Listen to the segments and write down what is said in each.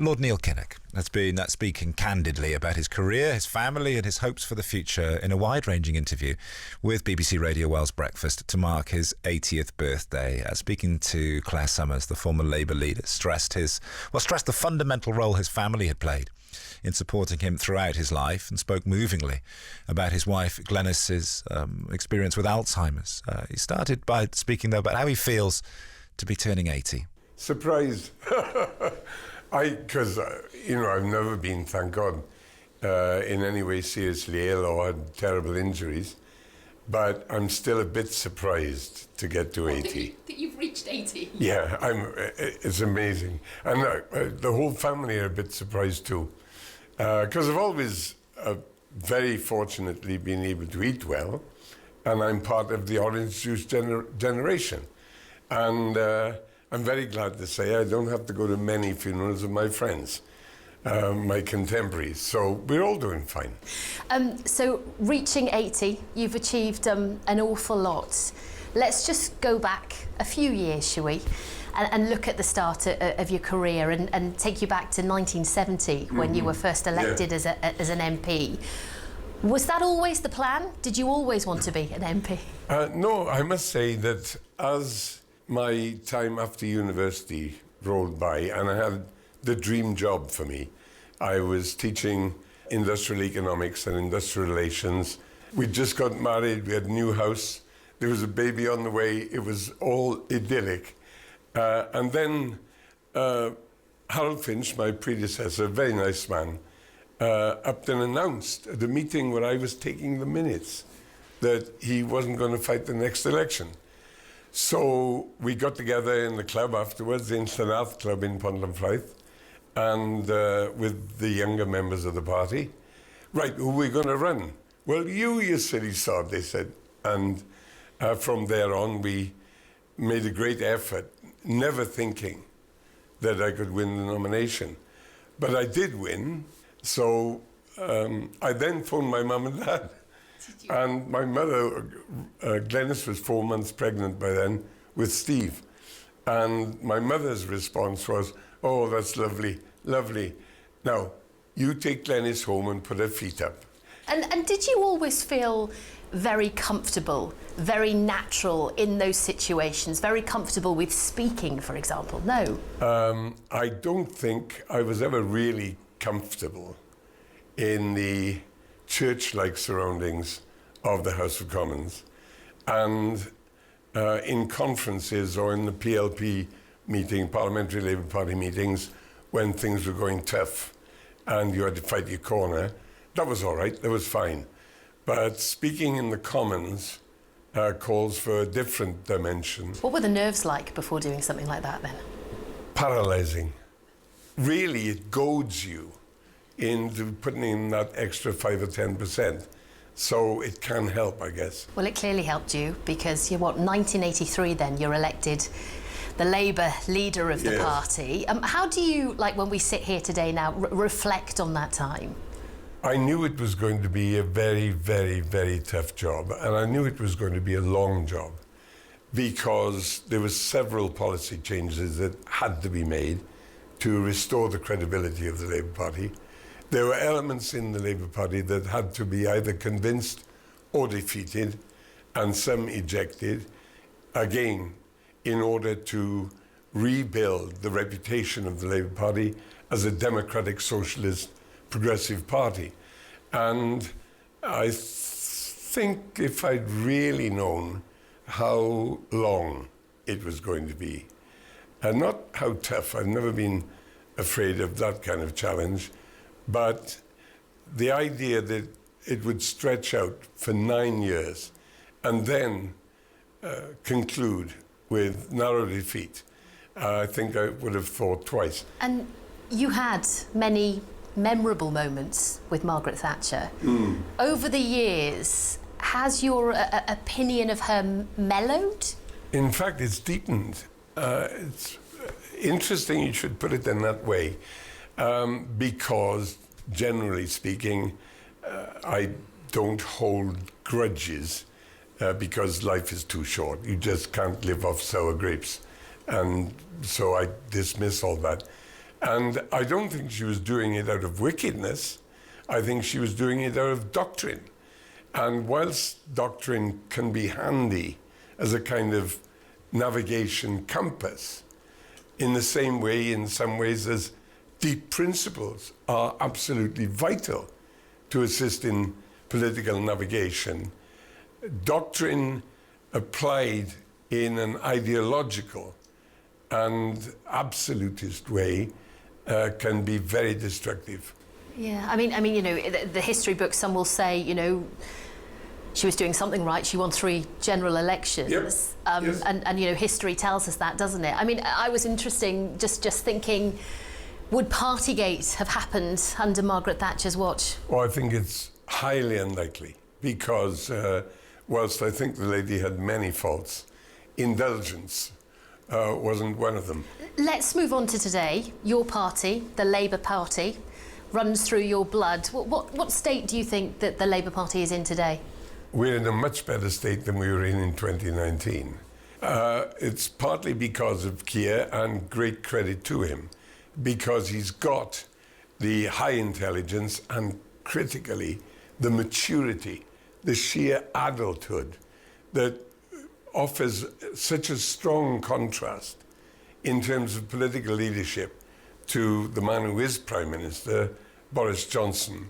Lord Neil Kinnock has been speaking candidly about his career, his family and his hopes for the future in a wide-ranging interview with BBC Radio Wales Breakfast to mark his 80th birthday. Speaking to Claire Summers, the former Labour leader, stressed the fundamental role his family had played in supporting him throughout his life, and spoke movingly about his wife Glenys's experience with Alzheimer's. He started by speaking, though, about how he feels to be turning 80. Surprised. Because I've never been, thank God, in any way seriously ill or had terrible injuries, but I'm still a bit surprised to get to 80. That you've reached 80? Yeah, it's amazing. And the whole family are a bit surprised too, because I've always very fortunately been able to eat well, and I'm part of the orange juice generation. And I'm very glad to say I don't have to go to many funerals of my friends, my contemporaries, so we're all doing fine. So reaching 80, you've achieved an awful lot. Let's just go back a few years, shall we, and look at the start of your career and take you back to 1970 when you were first elected as an MP. Was that always the plan? Did you always want to be an MP? No, I must say that as my time after university rolled by, and I had the dream job for me. I was teaching industrial economics and industrial relations. We'd just got married, we had a new house, there was a baby on the way, it was all idyllic. And then Harold Finch, my predecessor, a very nice man, up and announced at a meeting where I was taking the minutes that he wasn't going to fight the next election. So we got together in the club afterwards, the Instanath Club in Pont-y-Frith, and with the younger members of the party. Right, who are we going to run? Well, you silly sod, they said. And from there on, we made a great effort, never thinking that I could win the nomination. But I did win, so I then phoned my mum and dad. And my mother, Glenys, was 4 months pregnant by then with Steve. And my mother's response was, "Oh, that's lovely, lovely. Now, you take Glenys home and put her feet up." And did you always feel very comfortable, very natural in those situations, very comfortable with speaking, for example? No? I don't think I was ever really comfortable in the church-like surroundings of the House of Commons. And in conferences or in the PLP meeting, Parliamentary Labour Party meetings, when things were going tough and you had to fight your corner, that was all right, that was fine. But speaking in the Commons calls for a different dimension. What were the nerves like before doing something like that then? Paralysing. Really, it goads you into putting in that extra 5 or 10%. So it can help, I guess. Well, it clearly helped you because 1983 then, you're elected the Labour leader of the party. How do you, when we sit here today now, reflect on that time? I knew it was going to be a very, very, very tough job, and I knew it was going to be a long job because there were several policy changes that had to be made to restore the credibility of the Labour Party. There were elements in the Labour Party that had to be either convinced or defeated, and some ejected, again, in order to rebuild the reputation of the Labour Party as a democratic, socialist, progressive party. And I think if I'd really known how long it was going to be, and not how tough, I've never been afraid of that kind of challenge, but the idea that it would stretch out for 9 years and then conclude with narrow defeat, I think I would have thought twice. And you had many memorable moments with Margaret Thatcher. Over the years, has your opinion of her mellowed? In fact, it's deepened. It's interesting you should put it in that way, because generally speaking, I don't hold grudges because life is too short. You just can't live off sour grapes. And so I dismiss all that. And I don't think she was doing it out of wickedness. I think she was doing it out of doctrine. And whilst doctrine can be handy as a kind of navigation compass, in the same way, in some ways, as deep principles are absolutely vital to assist in political navigation, doctrine applied in an ideological and absolutist way can be very destructive. Yeah, I mean, the history books, some will say, she was doing something right. She won 3 general elections. Yep. Yes. And history tells us that, doesn't it? I mean, I was interesting just thinking, would Partygate have happened under Margaret Thatcher's watch? Well, I think it's highly unlikely because whilst I think the lady had many faults, indulgence wasn't one of them. Let's move on to today. Your party, the Labour Party, runs through your blood. What state do you think that the Labour Party is in today? We're in a much better state than we were in 2019. It's partly because of Keir, and great credit to him, because he's got the high intelligence and, critically, the maturity, the sheer adulthood that offers such a strong contrast in terms of political leadership to the man who is Prime Minister, Boris Johnson,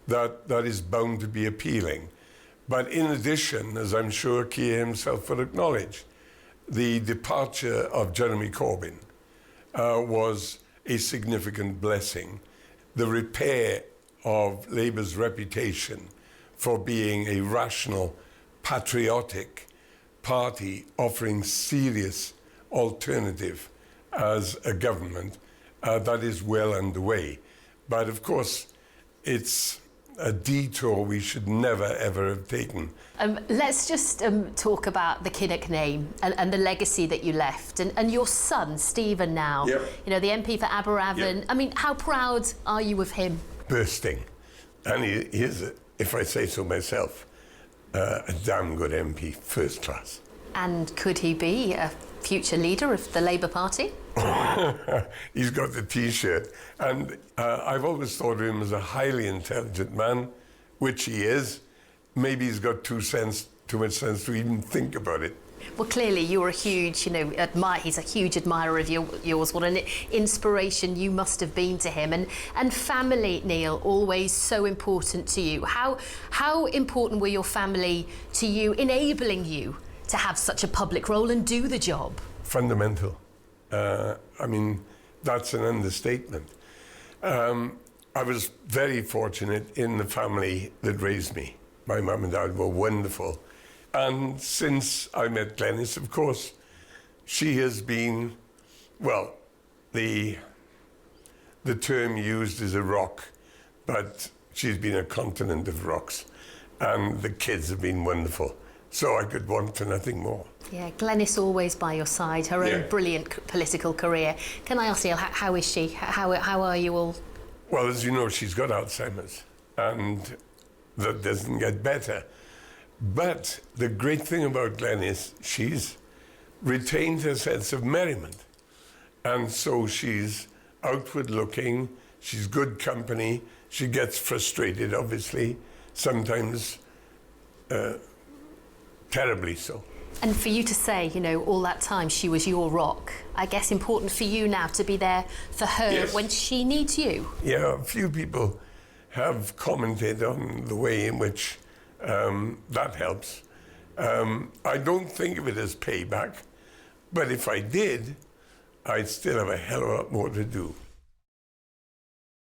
that is bound to be appealing. But in addition, as I'm sure Keir himself will acknowledge, the departure of Jeremy Corbyn was a significant blessing. The repair of Labour's reputation for being a rational, patriotic party offering serious alternative as a government, that is well underway. But of course, it's a detour we should never, ever have taken. Let's just talk about the Kinnock name and the legacy that you left. And your son, Stephen, now, Yep. The MP for Aberavon. Yep. I mean, how proud are you of him? Bursting. And he is, if I say so myself, a damn good MP, first class. And could he be a future leader of the Labour Party? He's got the T-shirt. And I've always thought of him as a highly intelligent man, which he is. Maybe he's got too much sense to even think about it. Well, clearly you're a huge, he's a huge admirer of yours. What an inspiration you must have been to him. And family, Neil, always so important to you. How important were your family to you, enabling you to have such a public role and do the job? Fundamental. That's an understatement. I was very fortunate in the family that raised me. My mum and dad were wonderful. And since I met Glenys, of course, she has been, well, the term used is a rock, but she's been a continent of rocks. And the kids have been wonderful. So I could want for nothing more. Yeah, Glenys always by your side, her own brilliant political career. Can I ask you, how is she? How are you all? Well, as you know, she's got Alzheimer's, and that doesn't get better. But the great thing about Glenys, she's retained her sense of merriment. And so she's outward looking, she's good company, she gets frustrated, obviously, sometimes terribly so. And for you to say, all that time she was your rock, I guess important for you now to be there for her when she needs you. Yeah, a few people have commented on the way in which that helps. I don't think of it as payback, but if I did, I'd still have a hell of a lot more to do.